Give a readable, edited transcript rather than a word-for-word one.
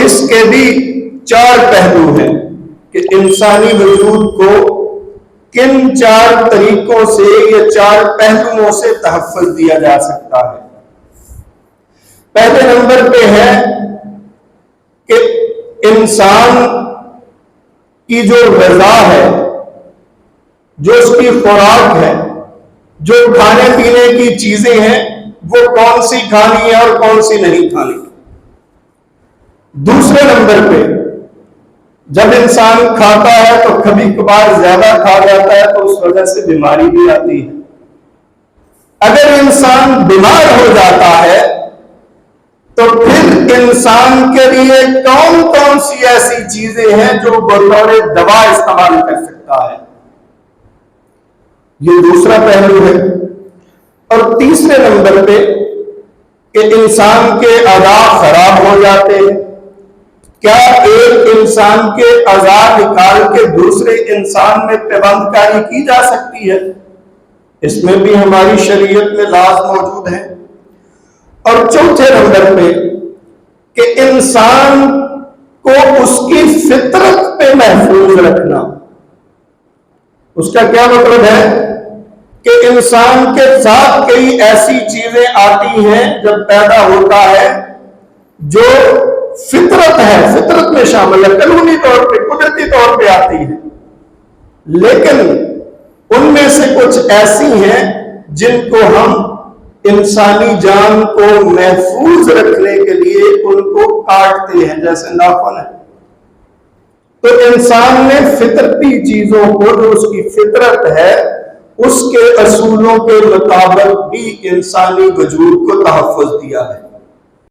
اس کے بھی 4 پہلو ہیں کہ انسانی وجود کو کن 4 طریقوں سے یا 4 پہلوؤں سے تحفظ دیا جا سکتا ہے۔ پہلے نمبر پہ ہے کہ انسان کی جو غذا ہے، جو اس کی خوراک ہے، جو کھانے پینے کی چیزیں ہیں، وہ کون سی کھانی ہے اور کون سی نہیں کھانی۔ دوسرے نمبر پہ جب انسان کھاتا ہے تو کبھی کبھار زیادہ کھا جاتا ہے تو اس وجہ سے بیماری بھی آتی ہے۔ اگر انسان بیمار ہو جاتا ہے تو پھر انسان کے لیے کون کون سی ایسی چیزیں ہیں جو بطور دوا استعمال کر سکتا ہے، یہ دوسرا پہلو ہے۔ اور تیسرے نمبر پہ کہ انسان کے اعضاء خراب ہو جاتے ہیں، کیا ایک انسان کے اعضاء نکال کے دوسرے انسان میں پیوند کاری کی جا سکتی ہے؟ اس میں بھی ہماری شریعت میں لاز موجود ہے۔ اور چوتھے نمبر پہ کہ انسان کو اس کی فطرت پہ محفوظ رکھنا۔ اس کا کیا مطلب ہے کہ انسان کے ساتھ کئی ایسی چیزیں آتی ہیں جب پیدا ہوتا ہے جو فطرت ہے، فطرت میں شامل ہے، قانونی طور پہ قدرتی طور پہ آتی ہے، لیکن ان میں سے کچھ ایسی ہیں جن کو ہم انسانی جان کو محفوظ رکھنے کے لیے ان کو کاٹتے ہیں، جیسے ناخن ہے۔ تو انسان نے فطرتی چیزوں کو، جو اس کی فطرت ہے، اس کے اصولوں کے مطابق بھی انسانی وجود کو تحفظ دیا ہے۔